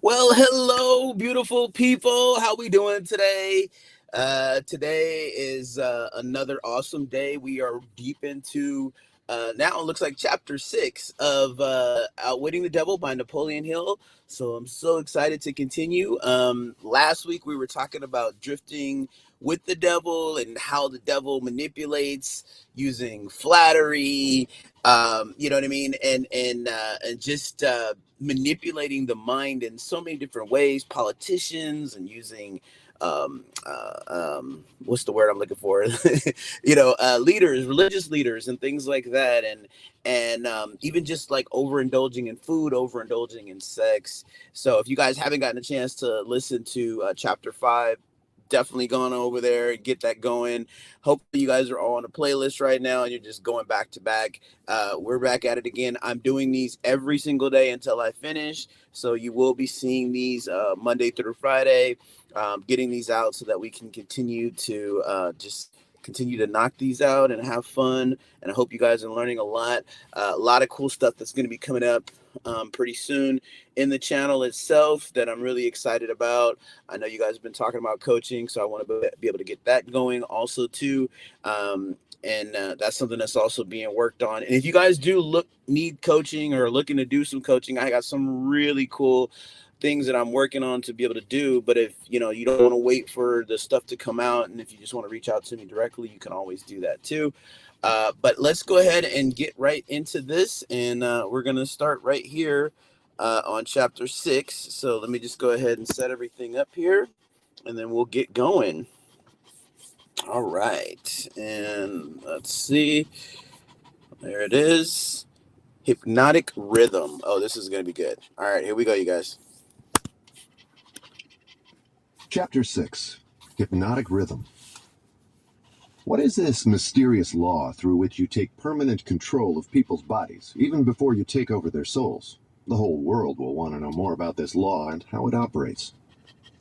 Well, hello, beautiful people. How we doing today? Today is another awesome day. We are deep into now it looks like chapter 6 of Outwitting the Devil by Napoleon Hill. So I'm so excited to continue. Last week we were talking about drifting with the devil and how the devil manipulates using flattery, you know what I mean, and just manipulating the mind in so many different ways. Politicians and using what's the word I'm looking for? Leaders, religious leaders, and things like that, and even just like overindulging in food, overindulging in sex. So if you guys haven't gotten a chance to listen to chapter 5, definitely going over there and get that going. Hopefully you guys are all on a playlist right now and you're just going back to back. We're back at it again. I'm doing these every single day until I finish, so you will be seeing these Monday through Friday, getting these out so that we can continue to just continue to knock these out and have fun. And I hope you guys are learning a lot of cool stuff that's going to be coming up pretty soon in the channel itself that I'm really excited about. I know you guys have been talking about coaching, so I want to be able to get that going also too. And that's something that's also being worked on. And if you guys do need coaching or looking to do some coaching, I got some really cool things that I'm working on to be able to do. But if you don't want to wait for the stuff to come out, and if you just want to reach out to me directly, you can always do that too. But let's go ahead and get right into this, and we're gonna start right here on chapter 6. So let me just go ahead and set everything up here, and then we'll get going. All right, and let's see. There it is. Hypnotic rhythm. Oh, this is going to be good. All right, here we go, you guys. Chapter 6. Hypnotic Rhythm. What is this mysterious law through which you take permanent control of people's bodies, even before you take over their souls? The whole world will want to know more about this law and how it operates.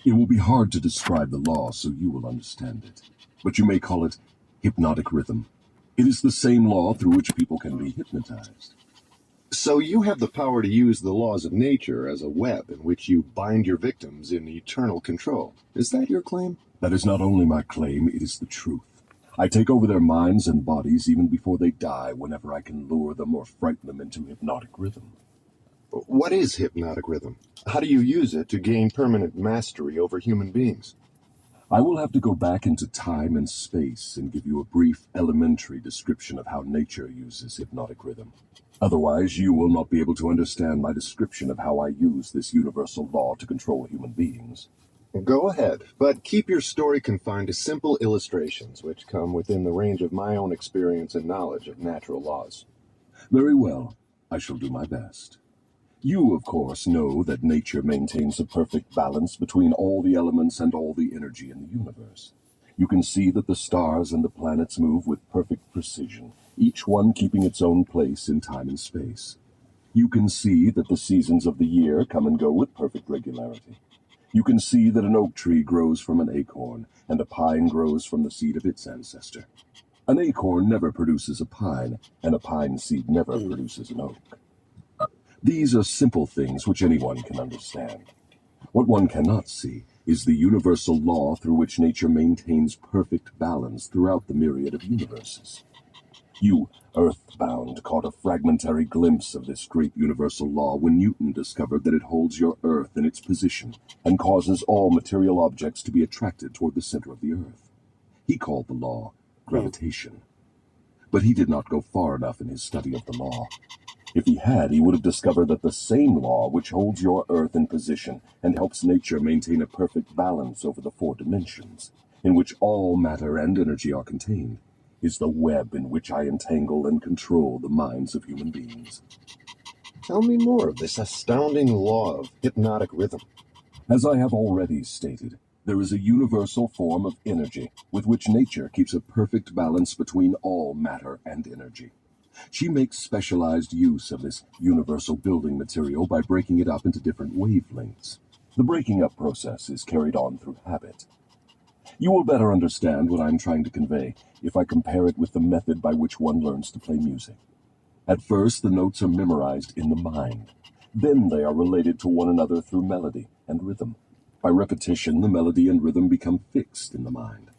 It will be hard to describe the law so you will understand it, but you may call it hypnotic rhythm. It is the same law through which people can be hypnotized. So you have the power to use the laws of nature as a web in which you bind your victims in eternal control. Is that your claim? That is not only my claim, it is the truth. I take over their minds and bodies even before they die whenever I can lure them or frighten them into hypnotic rhythm. What is hypnotic rhythm? How do you use it to gain permanent mastery over human beings? I will have to go back into time and space and give you a brief elementary description of how nature uses hypnotic rhythm. Otherwise, you will not be able to understand my description of how I use this universal law to control human beings. Go ahead, but keep your story confined to simple illustrations which come within the range of my own experience and knowledge of natural laws. Very well, I shall do my best. You, of course, know that nature maintains a perfect balance between all the elements and all the energy in the universe. You can see that the stars and the planets move with perfect precision, each one keeping its own place in time and space. You can see that the seasons of the year come and go with perfect regularity. You can see that an oak tree grows from an acorn, and a pine grows from the seed of its ancestor. An acorn never produces a pine, and a pine seed never produces an oak. These are simple things which anyone can understand. What one cannot see is the universal law through which nature maintains perfect balance throughout the myriad of universes. You, earthbound, caught a fragmentary glimpse of this great universal law when Newton discovered that it holds your Earth in its position and causes all material objects to be attracted toward the center of the Earth. He called the law gravitation. But he did not go far enough in his study of the law. If he had, he would have discovered that the same law which holds your Earth in position and helps nature maintain a perfect balance over the 4 dimensions, in which all matter and energy are contained, is the web in which I entangle and control the minds of human beings. Tell me more of this astounding law of hypnotic rhythm. As I have already stated, there is a universal form of energy with which nature keeps a perfect balance between all matter and energy. She makes specialized use of this universal building material by breaking it up into different wavelengths. The breaking up process is carried on through habit. You will better understand what I'm trying to convey if I compare it with the method by which one learns to play music. At first, the notes are memorized in the mind. Then they are related to one another through melody and rhythm. By repetition, the melody and rhythm become fixed in the mind.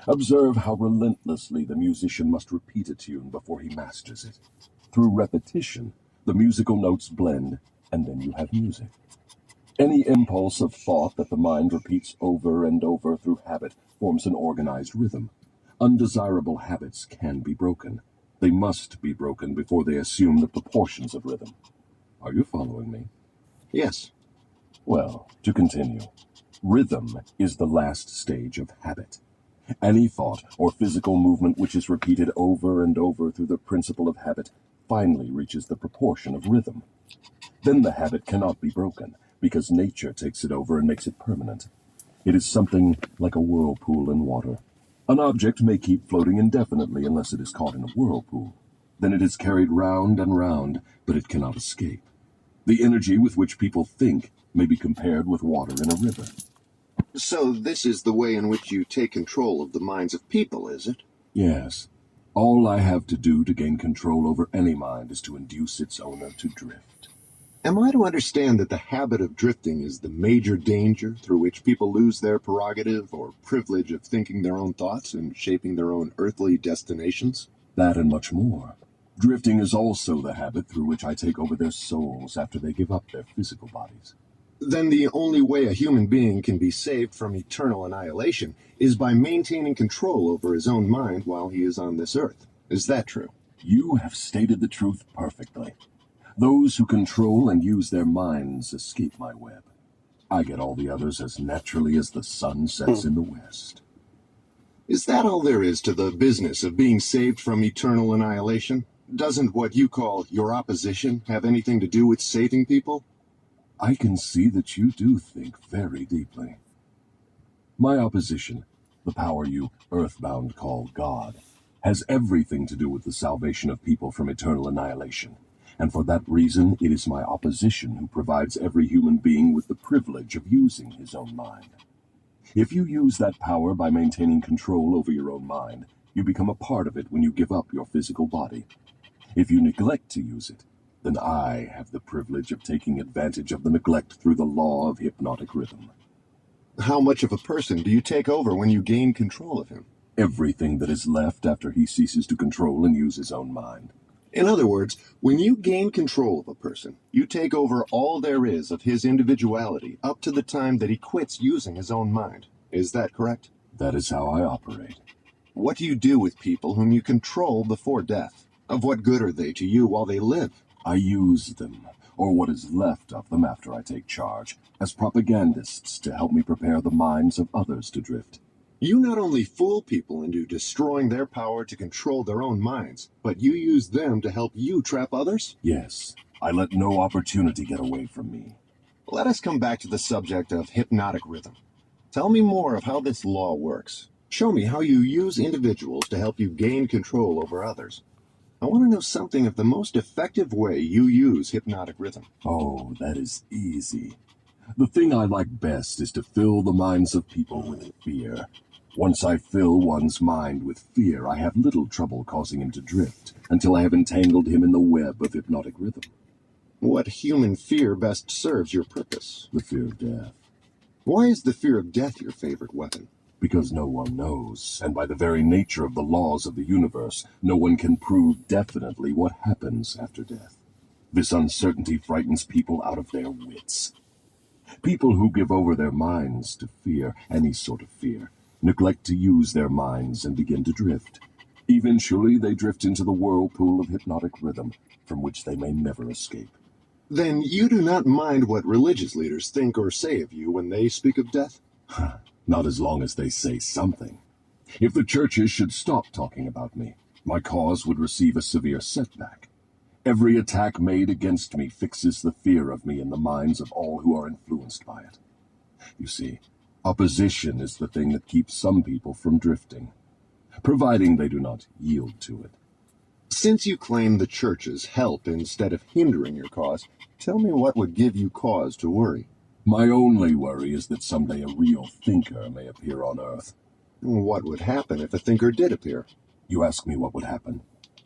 Observe how relentlessly the musician must repeat a tune before he masters it. Through repetition, the musical notes blend, and then you have music. Any impulse of thought that the mind repeats over and over through habit forms an organized rhythm. Undesirable habits can be broken. They must be broken before they assume the proportions of rhythm. Are you following me? Yes. Well, to continue. Rhythm is the last stage of habit. Any thought or physical movement which is repeated over and over through the principle of habit finally reaches the proportion of rhythm. Then the habit cannot be broken, because nature takes it over and makes it permanent. It is something like a whirlpool in water. An object may keep floating indefinitely unless it is caught in a whirlpool. Then it is carried round and round, but it cannot escape. The energy with which people think may be compared with water in a river. So this is the way in which you take control of the minds of people, is it? Yes. All I have to do to gain control over any mind is to induce its owner to drift. Am I to understand that the habit of drifting is the major danger through which people lose their prerogative or privilege of thinking their own thoughts and shaping their own earthly destinations? That and much more. Drifting is also the habit through which I take over their souls after they give up their physical bodies. Then the only way a human being can be saved from eternal annihilation is by maintaining control over his own mind while he is on this earth. Is that true? You have stated the truth perfectly. Those who control and use their minds escape my web. I get all the others as naturally as the sun sets in the west. Is that all there is to the business of being saved from eternal annihilation? Doesn't what you call your opposition have anything to do with saving people? I can see that you do think very deeply. My opposition, the power you earthbound call God, has everything to do with the salvation of people from eternal annihilation. And for that reason, it is my opposition who provides every human being with the privilege of using his own mind. If you use that power by maintaining control over your own mind, you become a part of it when you give up your physical body. If you neglect to use it, then I have the privilege of taking advantage of the neglect through the law of hypnotic rhythm. How much of a person do you take over when you gain control of him? Everything that is left after he ceases to control and use his own mind. In other words, when you gain control of a person, you take over all there is of his individuality up to the time that he quits using his own mind. Is that correct? That is how I operate. What do you do with people whom you control before death? Of what good are they to you while they live? I use them, or what is left of them after I take charge, as propagandists to help me prepare the minds of others to drift. You not only fool people into destroying their power to control their own minds, but you use them to help you trap others? Yes, I let no opportunity get away from me. Let us come back to the subject of hypnotic rhythm. Tell me more of how this law works. Show me how you use individuals to help you gain control over others. I want to know something of the most effective way you use hypnotic rhythm. Oh, that is easy. The thing I like best is to fill the minds of people with fear. Once I fill one's mind with fear, I have little trouble causing him to drift, until I have entangled him in the web of hypnotic rhythm. What human fear best serves your purpose? The fear of death. Why is the fear of death your favorite weapon? Because no one knows, and by the very nature of the laws of the universe, no one can prove definitely what happens after death. This uncertainty frightens people out of their wits. People who give over their minds to fear, any sort of fear, neglect to use their minds and begin to drift. Eventually, they drift into the whirlpool of hypnotic rhythm, from which they may never escape. Then you do not mind what religious leaders think or say of you when they speak of death? Not as long as they say something. If the churches should stop talking about me, my cause would receive a severe setback. Every attack made against me fixes the fear of me in the minds of all who are influenced by it. You see, opposition is the thing that keeps some people from drifting, providing they do not yield to it. Since you claim the churches help instead of hindering your cause, tell me what would give you cause to worry. My only worry is that someday a real thinker may appear on Earth. What would happen if a thinker did appear? You ask me what would happen.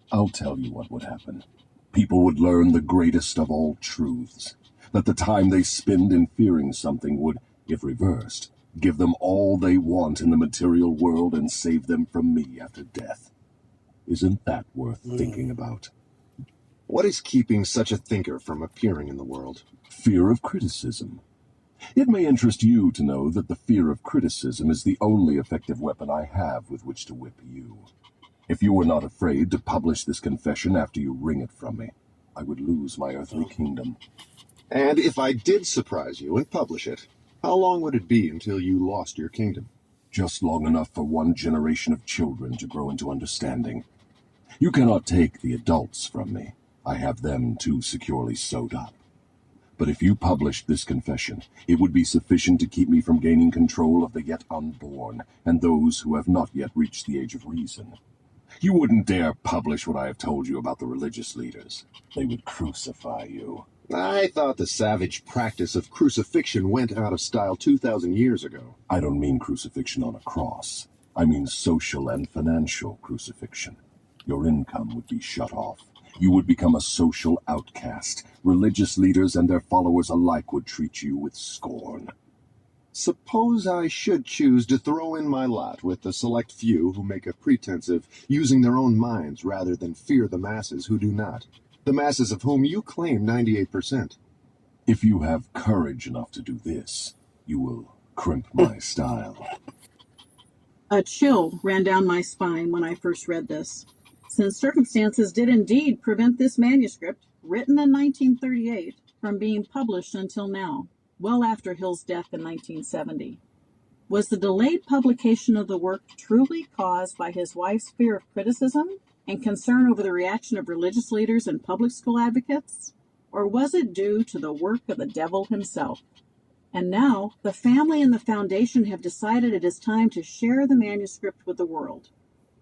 I'll tell you what would happen. People would learn the greatest of all truths. that the time they spend in fearing something would, if reversed, give them all they want in the material world and save them from me after death. Isn't that worth thinking about? What is keeping such a thinker from appearing in the world? Fear of criticism. It may interest you to know that the fear of criticism is the only effective weapon I have with which to whip you. If you were not afraid to publish this confession after you wring it from me, I would lose my earthly kingdom. And if I did surprise you and publish it, how long would it be until you lost your kingdom? Just long enough for one generation of children to grow into understanding. You cannot take the adults from me. I have them too securely sewed up. But if you published this confession, it would be sufficient to keep me from gaining control of the yet unborn and those who have not yet reached the age of reason. You wouldn't dare publish what I have told you about the religious leaders. They would crucify you. I thought the savage practice of crucifixion went out of style 2,000 years ago. I don't mean crucifixion on a cross. I mean social and financial crucifixion. Your income would be shut off. You would become a social outcast. Religious leaders and their followers alike would treat you with scorn. Suppose I should choose to throw in my lot with the select few who make a pretense of using their own minds rather than fear the masses who do not. The masses of whom you claim 98%. If you have courage enough to do this, you will crimp my style. A chill ran down my spine when I first read this, since circumstances did indeed prevent this manuscript, written in 1938, from being published until now, well after Hill's death in 1970. Was the delayed publication of the work truly caused by his wife's fear of criticism and concern over the reaction of religious leaders and public school advocates? Or was it due to the work of the devil himself? And now, the family and the foundation have decided it is time to share the manuscript with the world.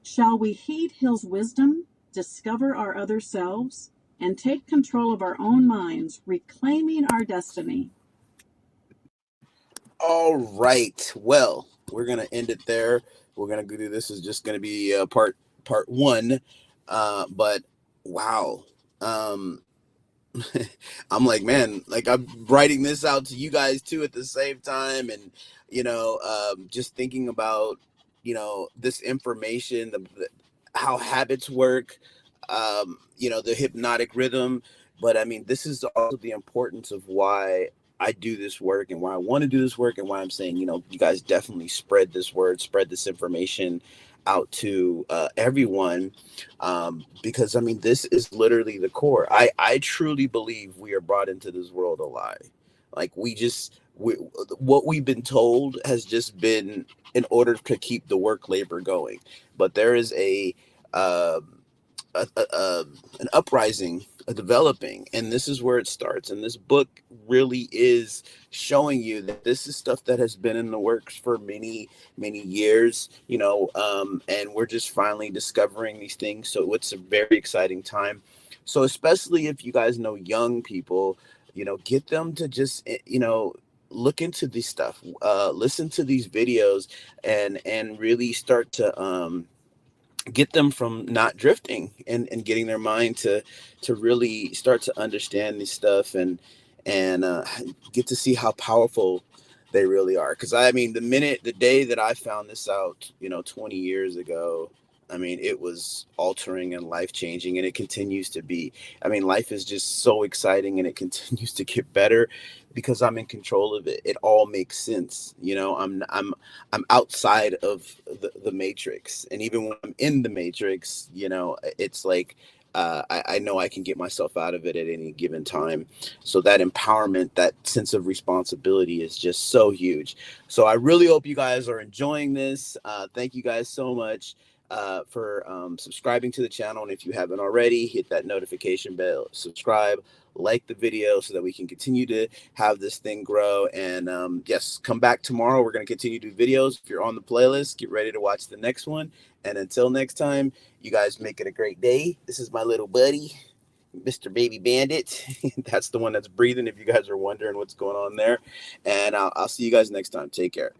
Shall we heed Hill's wisdom, discover our other selves, and take control of our own minds, reclaiming our destiny? All right. Well, we're gonna end it there. We're gonna do this is just gonna be part one. But wow. I'm like, man, like I'm writing this out to you guys too at the same time, and just thinking about this information, how habits work, the hypnotic rhythm. But I mean, this is also the importance of why I do this work and why I want to do this work and why I'm saying, you guys definitely spread this word, spread this information out to everyone, because I mean, this is literally the core. I truly believe we are brought into this world a lie. Like what we've been told has just been in order to keep the work labor going. But there is um, an uprising, a developing, and this is where it starts. And this book really is showing you that this is stuff that has been in the works for many years, and we're just finally discovering these things. So it's a very exciting time. So especially if you guys know young people, get them to just look into this stuff, listen to these videos, and really start to get them from not drifting and getting their mind to really start to understand this stuff and get to see how powerful they really are. Because I mean, the day that I found this out, 20 years ago, I mean, it was altering and life changing, and it continues to be. I mean, life is just so exciting, and it continues to get better because I'm in control of it. It all makes sense. I'm outside of the matrix, and even when I'm in the matrix, it's like I know I can get myself out of it at any given time. So that empowerment, that sense of responsibility is just so huge. So I really hope you guys are enjoying this. Thank you guys so much for subscribing to the channel. And if you haven't already, hit that notification bell, subscribe, like the video so that we can continue to have this thing grow. And yes, come back tomorrow. We're going to continue to do videos. If you're on the playlist, get ready to watch the next one. And until next time, you guys make it a great day. This is my little buddy, Mr. Baby Bandit. That's the one that's breathing, if you guys are wondering what's going on there. And I'll see you guys next time. Take care.